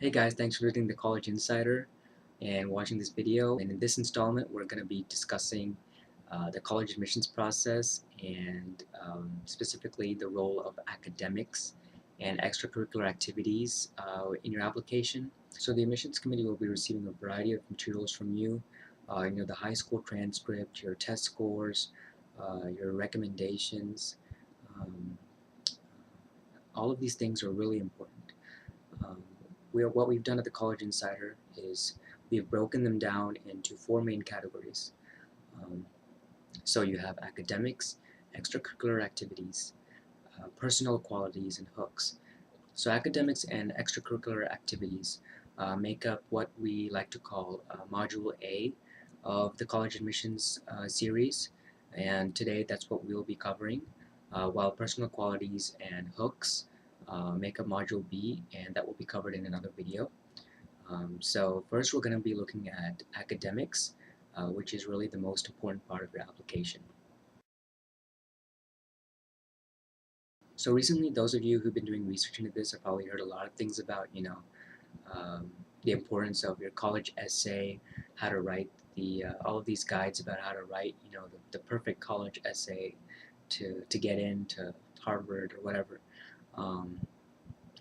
Hey guys, thanks for visiting the College Insider and watching this video. And in this installment, we're going to be discussing the college admissions process and specifically the role of academics and extracurricular activities in your application. So the admissions committee will be receiving a variety of materials from you. The high school transcript, your test scores, your recommendations. Um, all of these things are really important. Um, what we've done at the College Insider is we've broken them down into four main categories. Um, so you have academics, extracurricular activities, personal qualities, and hooks. So academics and extracurricular activities make up what we like to call Module A of the college admissions series, and today that's what we'll be covering, while personal qualities and hooks make up Module B, and that will be covered in another video. So first we're going to be looking at academics, which is really the most important part of your application. So recently, those of you who've been doing research into this have probably heard a lot of things about, um, the importance of your college essay, how to write all of these guides about how to write, the perfect college essay to get into Harvard or whatever. Um,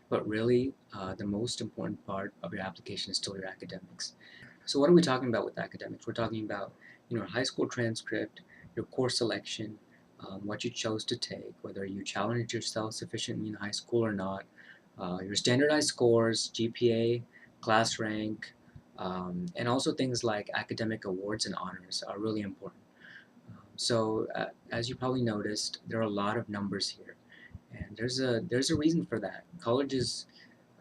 but really, the most important part of your application is still your academics. So what are we talking about with academics? We're talking about, high school transcript, your course selection, what you chose to take, whether you challenged yourself sufficiently in high school or not, your standardized scores, GPA, class rank, and also things like academic awards and honors are really important. So as you probably noticed, there are a lot of numbers here, and there's a reason for that. Colleges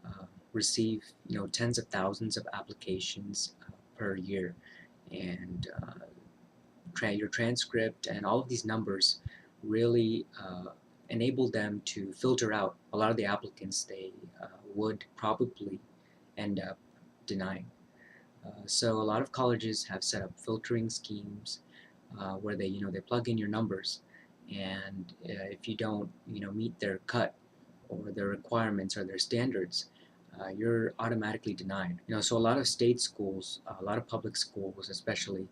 uh, receive tens of thousands of applications per year, and your transcript and all of these numbers really enable them to filter out a lot of the applicants they would probably end up denying. So a lot of colleges have set up filtering schemes where they plug in your numbers, and if you don't meet their cut or their requirements or their standards, you're automatically denied. So a lot of state schools, a lot of public schools especially,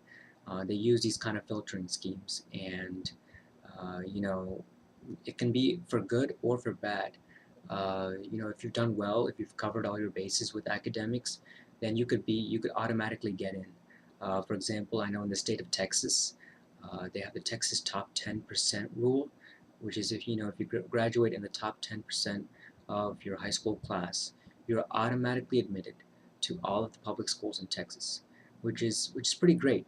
they use these kind of filtering schemes, and uh, you know it can be for good or for bad. If you've done well, if you've covered all your bases with academics, then you could automatically get in. For example, I know in the state of Texas, they have the Texas top 10% rule, which is if you graduate in the top 10% of your high school class, you're automatically admitted to all of the public schools in Texas, which is pretty great.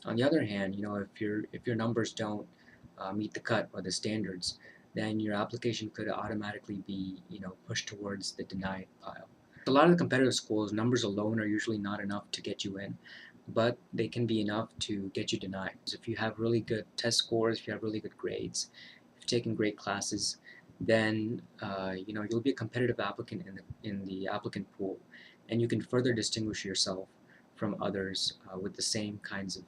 On the other hand, if your numbers don't meet the cut or the standards, then your application could automatically be pushed towards the denied pile. A lot of the competitive schools, numbers alone are usually not enough to get you in, but they can be enough to get you denied. If you have really good test scores, if you have really good grades, if you've taken great classes, then you'll be a competitive applicant in the applicant pool, and you can further distinguish yourself from others with the same kinds of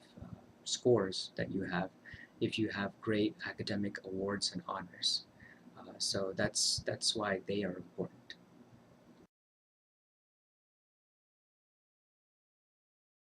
scores that you have if you have great academic awards and honors. So that's why they are important.